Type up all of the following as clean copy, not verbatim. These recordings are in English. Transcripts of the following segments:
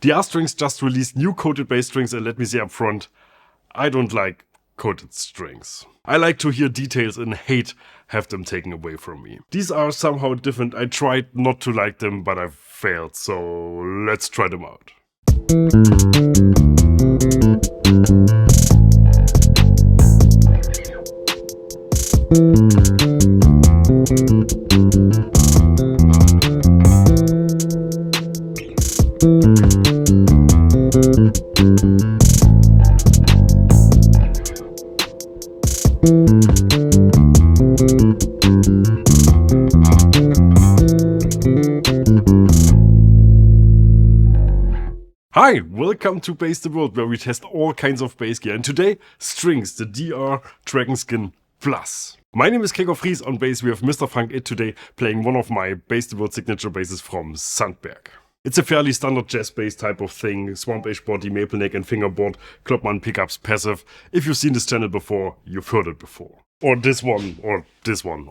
DR Strings just released new coated bass strings, and let me say up front, I don't like coated strings. I like to hear details and hate have them taken away from me. These are somehow different. I tried not to like them, but I've failed, so let's try them out. Hi, welcome to Bass the World, where we test all kinds of bass gear, and today, strings, the DR Dragonskin Plus. My name is Gregor Fries. On bass we have Mr. Frank Itt today playing one of my Bass the World signature basses from Sandberg. It's a fairly standard jazz bass type of thing, swamp-ish body, maple neck and fingerboard, Klopman pickups, passive. If you've seen this channel before, you've heard it before. Or this one,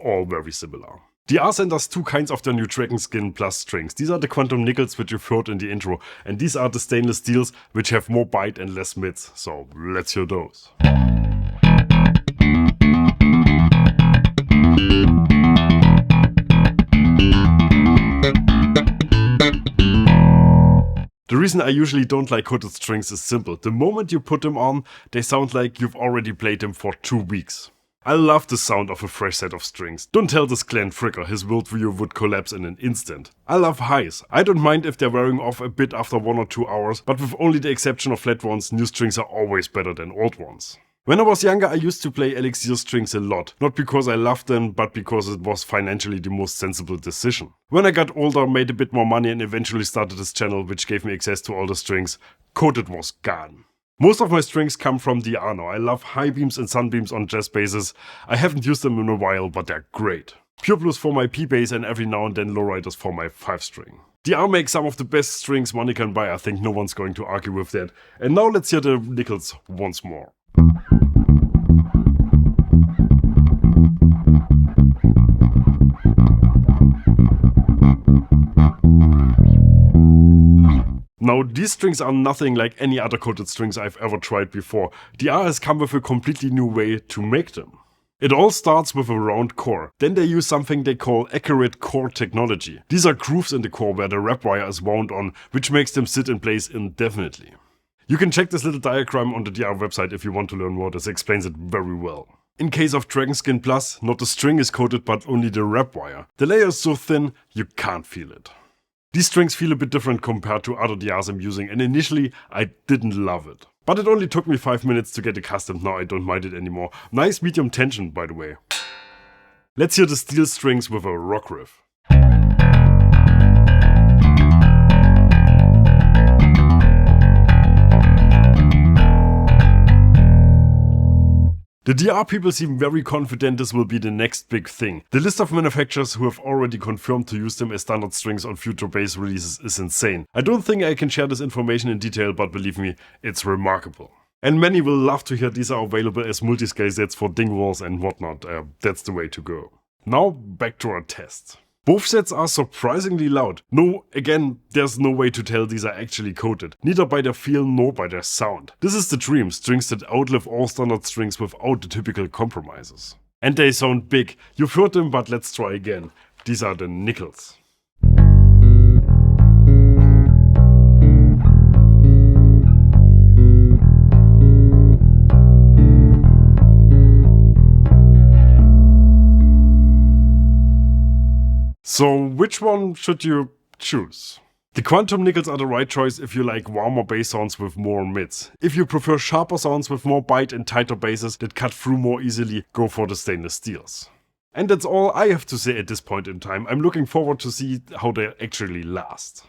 all very similar. DR sent us two kinds of their new Dragonskin Plus strings. These are the Quantum Nickels, which you've heard in the intro, and these are the stainless steels, which have more bite and less mids. So let's hear those. The reason I usually don't like coated strings is simple. The moment you put them on, they sound like you've already played them for 2 weeks. I love the sound of a fresh set of strings. Don't tell this Glenn Fricker, his worldview would collapse in an instant. I love highs. I don't mind if they're wearing off a bit after 1 or 2 hours, but with only the exception of flat ones, new strings are always better than old ones. When I was younger, I used to play Elixir strings a lot. Not because I loved them, but because it was financially the most sensible decision. When I got older, made a bit more money and eventually started this channel, which gave me access to all the strings, coated was gone. Most of my strings come from DR now. I love high beams and sunbeams on jazz basses. I haven't used them in a while, but they're great. Pure blues for my P bass and every now and then lowriders for my 5-string. DR makes some of the best strings money can buy. I think no one's going to argue with that. And now let's hear the Nickels once more. Now, these strings are nothing like any other coated strings I've ever tried before. DR has come with a completely new way to make them. It all starts with a round core. Then they use something they call accurate core technology. These are grooves in the core where the wrap wire is wound on, which makes them sit in place indefinitely. You can check this little diagram on the DR website if you want to learn more. This explains it very well. In case of Dragonskin Plus, not the string is coated but only the wrap wire. The layer is so thin, you can't feel it. These strings feel a bit different compared to other DRs I'm using, and initially I didn't love it. But it only took me 5 minutes to get accustomed. Now I don't mind it anymore. Nice medium tension, by the way. Let's hear the steel strings with a rock riff. The DR people seem very confident this will be the next big thing. The list of manufacturers who have already confirmed to use them as standard strings on future bass releases is insane. I don't think I can share this information in detail, but believe me, it's remarkable. And many will love to hear these are available as multi-scale sets for dingwalls and whatnot. That's the way to go. Now back to our test. Both sets are surprisingly loud. No, again, there's no way to tell these are actually coated. Neither by their feel nor by their sound. This is the dream, strings that outlive all standard strings without the typical compromises. And they sound big. You've heard them, but let's try again. These are the Nickels. So which one should you choose? The Quantum Nickels are the right choice if you like warmer bass sounds with more mids. If you prefer sharper sounds with more bite and tighter basses that cut through more easily, go for the stainless steels. And that's all I have to say at this point in time. I'm looking forward to see how they actually last.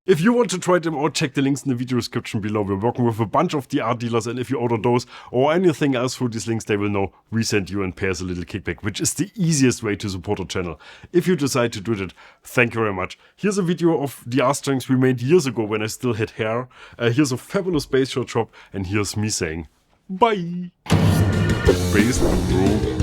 If you want to try them out, check the links in the video description below. We're working with a bunch of the art dealers, and if you order those or anything else through these links, they will know we sent you and pay us a little kickback, which is the easiest way to support our channel. If you decide to do that, thank you very much. Here's a video of the art strings we made years ago when I still had hair. Here's a fabulous bass shot shop, and here's me saying bye. Bass, bro.